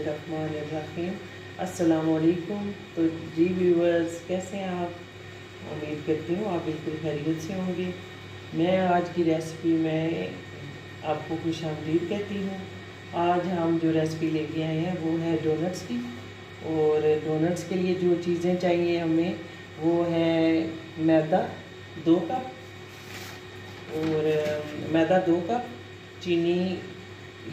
बिस्मिल्लाहिर्रहमानिर्रहीम। अस्सलामुअलैकुम। तो जी व्यूअर्स, कैसे हैं आप? उम्मीद करती हूँ आप बिल्कुल खैरियत से होंगे। मैं आज की रेसिपी में आपको खुशामदीद कहती हूँ। आज हम जो रेसिपी लेके आए हैं वो है डोनट्स की। और डोनट्स के लिए जो चीज़ें चाहिए हमें वो है मैदा 2 कप, और मैदा 2 कप, चीनी,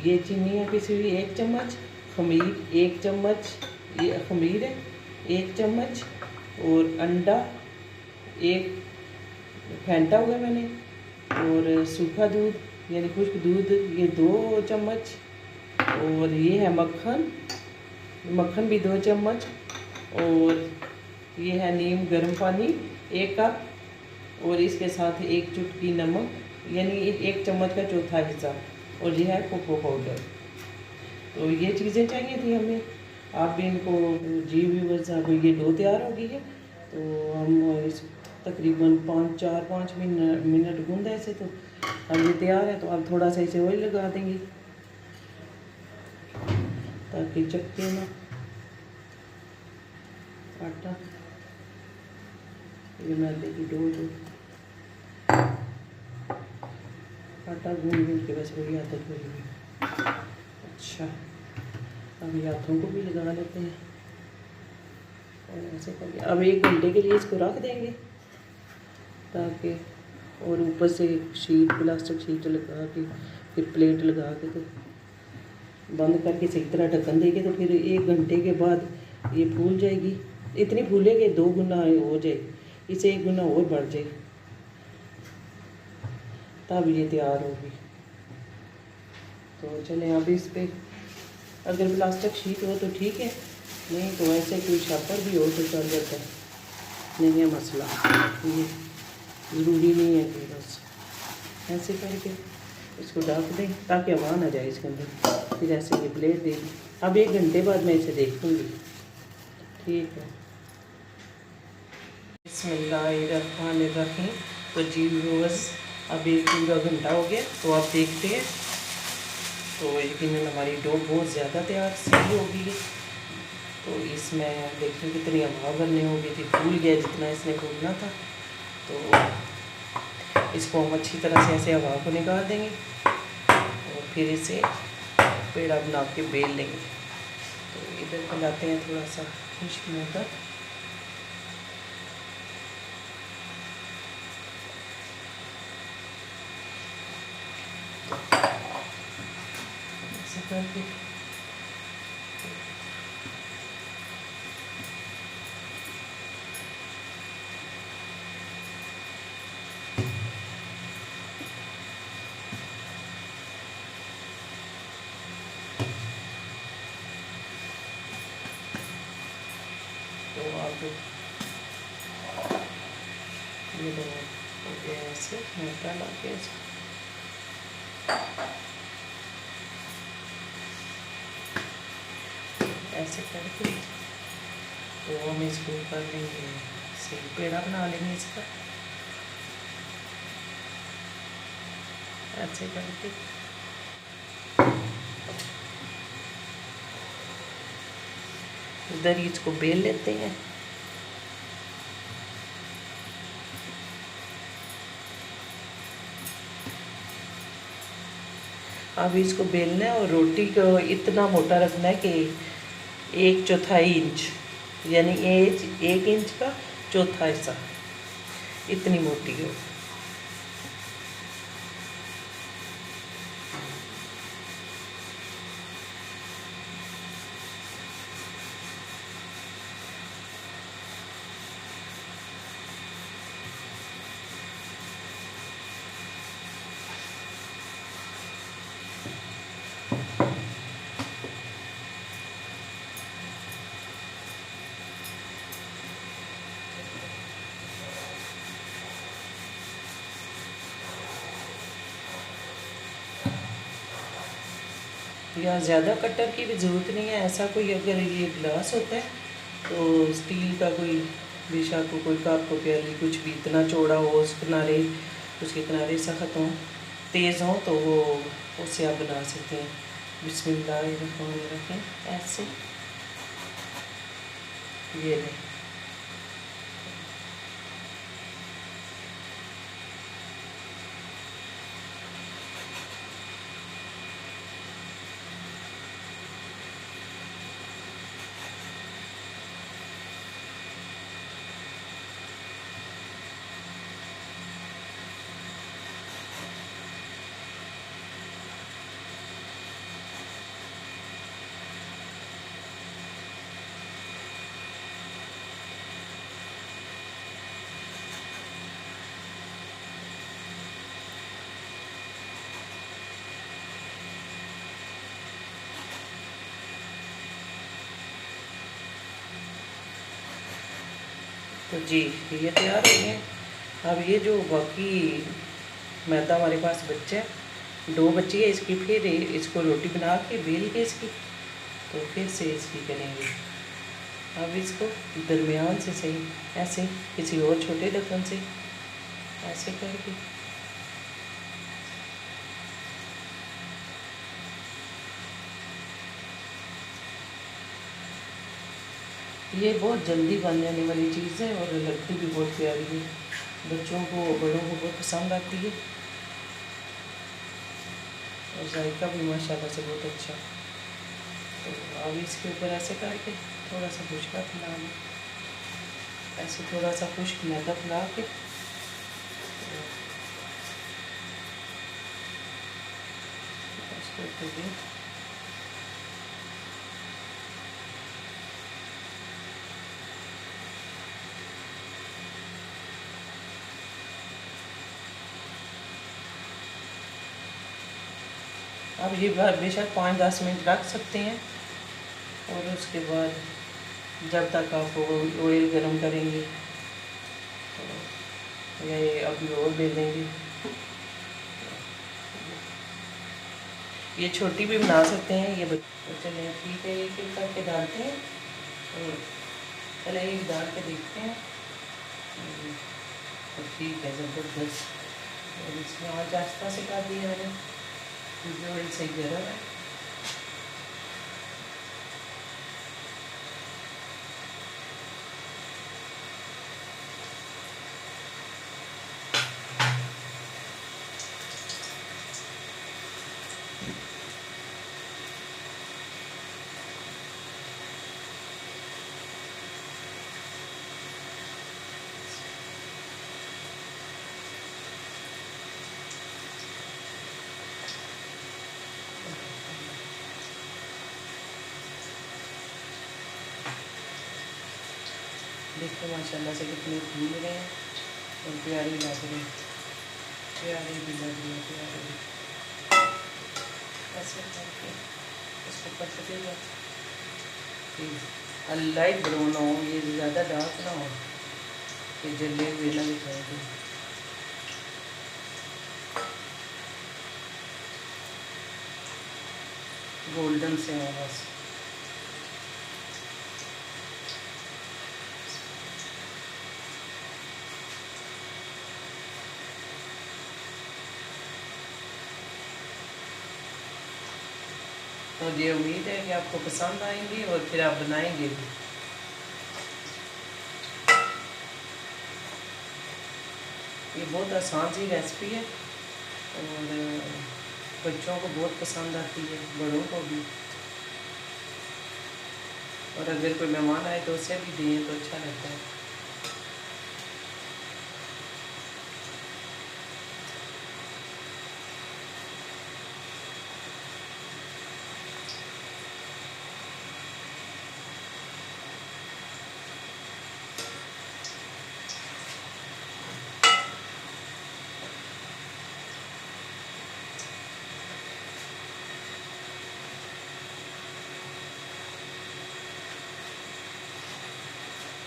ये चीनी है पिसी हुई 1 चम्मच, खमीर 1 चम्मच, ये खमीर है 1 चम्मच, और अंडा एक फेंटा हुआ मैंने, और सूखा दूध यानी खुश्क दूध ये 2 चम्मच, और ये है मक्खन, मक्खन भी 2 चम्मच, और ये है नीम गर्म पानी 1 कप, और इसके साथ एक चुटकी नमक यानी 1 चम्मच का चौथा हिस्सा, और ये है कोको पाउडर। तो ये चीज़ें चाहिए थी हमें। आप भी इनको जी व्यूअर्स, अब ये डो तैयार हो गई है। तो हम इस तकरीबन 5 मिनट गूंदा ऐसे, तो अब ये तैयार है। तो अब थोड़ा सा इसे ऑयल लगा देंगे ताकि चपके ना आटा। ये मैदे की डो आटा गूंद के बस वही आदत हो गई। अच्छा, अब ये हाथों को भी लगा लेते हैं और ऐसे करके अब 1 घंटे के लिए इसको रख देंगे ताकि, और ऊपर से शीट, प्लास्टिक शीट लगा के फिर प्लेट लगा के तो बंद करके सही तरह ढक्कन देंगे। तो फिर 1 घंटे के बाद ये फूल जाएगी। इतनी फूलेगी 2 गुना हो जाएगी, इसे 1 गुना और बढ़ जाएगी, तब ये तैयार होगी। तो चलें अब इस पर, अगर प्लास्टिक शीट हो तो ठीक है, नहीं तो ऐसे कोई शापर भी हो तो चल जाता है, नहीं है मसला, ये ज़रूरी नहीं है कि बस ऐसे करके इसको ढक दें ताकि हवा ना जाए इसके अंदर। फिर ऐसे ये प्लेट देंगे। अब 1 घंटे बाद मैं इसे देखूँगी, ठीक है। बिस्मिल्लाहिर्रहमानिर्रहीम। तो जी व्यूअर्स, अब 1 पूरा घंटा हो गया, तो आप देखते हैं। तो यकीनन हमारी डो बहुत ज़्यादा तैयार सही हो गई है। तो इसमें देखिए कितनी हवा भरनी होगी थी, फूल गया जितना इसने फूलना था। तो इसको हम अच्छी तरह से ऐसे हवा को निकाल देंगे और फिर इसे पेड़ा बना के बेल लेंगे। तो इधर बनाते हैं थोड़ा सा खुश्क मैदा, ऐसे करके तो आप ये लोग ऐसे मोटा ला के ऐसे करके तो हम इसको कर लेंगे, से पेड़ा बना लेंगे इसका ऐसे करके। इधर इसको बेल लेते हैं। अब इसको बेलना है और रोटी को इतना मोटा रखना है कि 1/4 इंच यानी 1 इंच का चौथा हिस्सा, इतनी मोटी हो। या ज़्यादा कटर की भी ज़रूरत नहीं है। ऐसा कोई, अगर ये गिलास होता है तो स्टील का कोई बेशक को कोई कप हो, प्याली, कुछ भी इतना चौड़ा हो, उसके किनारे सख्त हों, तेज़ हों, तो वो उससे आप बना सकते हैं। बिस्मिल्लाहिर्रहमानिर्रहीम। ऐसे ये नहीं। तो जी ये तैयार हो गए। अब ये जो बाकी मैदा हमारे पास बच्चा है, डो बची है इसकी, फिर इसको रोटी बना के बेल के इसकी तो फिर से इसकी करेंगे। अब इसको दरमियान से सही ऐसे किसी और छोटे ढक्कन से ऐसे करके ये बहुत जल्दी बन जाने वाली चीज़ है और लगती भी बहुत प्यारी है। बच्चों को बड़ों को बहुत पसंद आती है और जायका भी माशाल्लाह से बहुत अच्छा। तो अब इसके ऊपर ऐसे करके थोड़ा सा खुश्का फैला लें, ऐसे थोड़ा सा खुश्क मैदा फैला के उसको ऊपर दें। अब ये बेशक 5-10 मिनट रख सकते हैं और उसके बाद जब तक आप ऑयल गरम करेंगे तो ये अभी और बेलेंगे। ये छोटी भी बना सकते हैं ये तो चलिए ठीक है, एक एक करके डालते हैं और पहले एक डाल के देखते हैं। तो ठीक है ज़बरदस्त। और इसमें आँच आस्ता से कर दिया मैंने क्योंकि ऑयल सही गर्म है। देखो माशाल्लाह से कितने फूल रहे हैं और प्यारी लग रही है, प्यारी भी लग रही है, प्यारी भी। ऐसे करके इसको पकड़ते जाओ, लाइट ब्राउन हो, ये ज़्यादा डार्क ना हो कि जले हुए ना दिखाएंगे। गोल्डन से हो बस। तो ये उम्मीद है कि आपको पसंद आएंगी और फिर आप बनाएंगे भी। ये बहुत आसान सी रेसिपी है और बच्चों को बहुत पसंद आती है, बड़ों को भी। और अगर कोई मेहमान आए तो उसे भी दें तो अच्छा लगता है।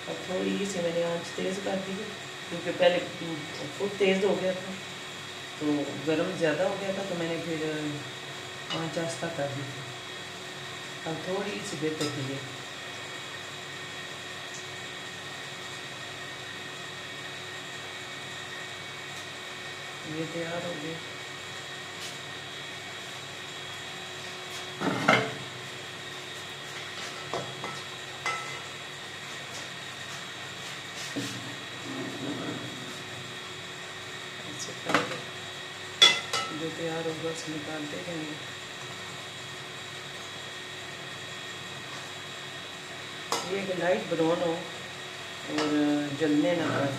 और थोड़ी सी मैंने आंच तेज़ कर दी है क्योंकि पहले खूब तेज़ हो गया था तो गर्म ज़्यादा हो गया था, तो मैंने फिर आंच आस्ता कर दी थी। अब थोड़ी सी बेहतर की है। ये तैयार हो गया। ऐसे करके जो तैयार होगा उसे निकालते जाएंगे। ये कि लाइट ब्राउन हो और जलने ना पाए।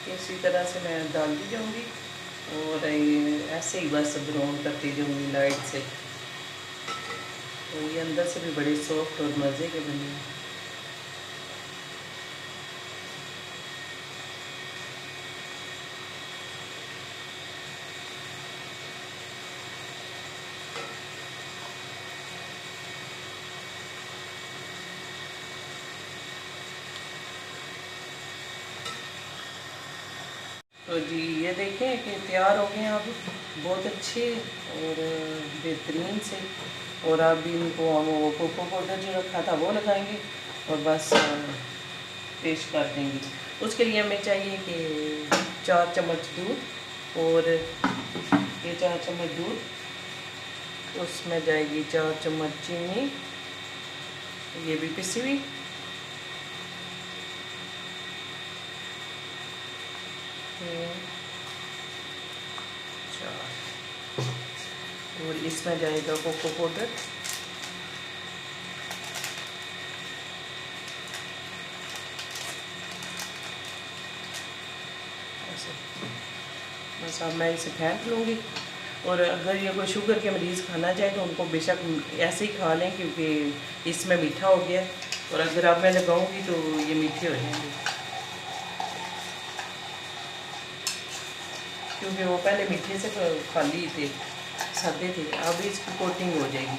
इसी तरह से मैं डालती जाऊंगी और ऐसे ही बस ब्राउन करती जाऊंगी लाइट से। तो ये अंदर से भी बड़े सॉफ्ट और मज़े के बने हैं। तो जी ये देखें कि तैयार हो गए हैं अब बहुत अच्छे और बेहतरीन से। और अब भी इनको हम वो कोको पाउडर जो रखा था वो लगाएंगे और बस पेश कर देंगे। उसके लिए हमें चाहिए कि 4 चम्मच दूध और ये 4 चम्मच दूध, उसमें जाएगी 4 चम्मच चीनी, ये भी पिसी हुई, और इसमें जाएगा कोको पाउडर, ऐसे बस अब मैं इसे फेंट लूँगी। और अगर ये कोई शुगर के मरीज़ खाना चाहे तो उनको बेशक ऐसे ही खा लें क्योंकि इसमें मीठा हो गया। और अगर अब मैं लगाऊंगी तो ये मीठे हो जाएंगे क्योंकि वो पहले मीठे से खाली थे, सादे थे। अब इसकी कोटिंग हो जाएगी।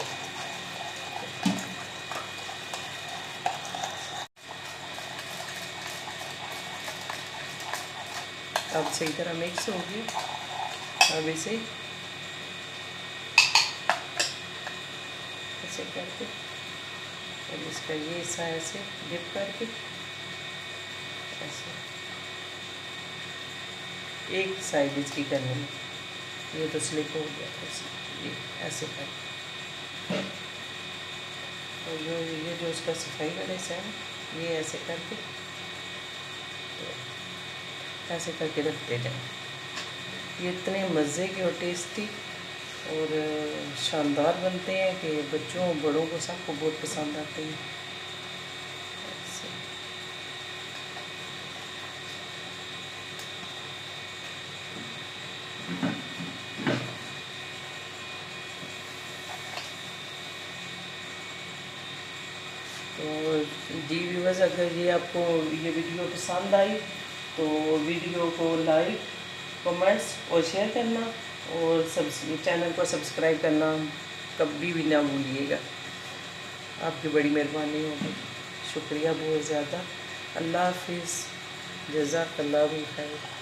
अब सही तरह मिक्स होगी। अब इसे ऐसे करके और इसका ये हिस्सा ऐसे डिप करके ऐसे एक साइड इसकी करने में, ये तो स्लिप हो गया था, ये ऐसे कर। और ये जो उसका सफाई वाला हिस्सा है ये ऐसे करके ऐसे करके रखते जाएं। ये इतने मज़े के और टेस्टी और शानदार बनते हैं कि बच्चों बड़ों को सबको बहुत पसंद आते हैं। तो जी व्यूअर्स, अगर ये आपको ये वीडियो पसंद आई तो वीडियो को लाइक, कमेंट्स और शेयर करना और चैनल को सब्सक्राइब करना कभी भी ना भूलिएगा। आपकी बड़ी मेहरबानी होगी, शुक्रिया बहुत ज़्यादा। अल्लाह हाफिज़, जज़ाकल्लाहु खैर।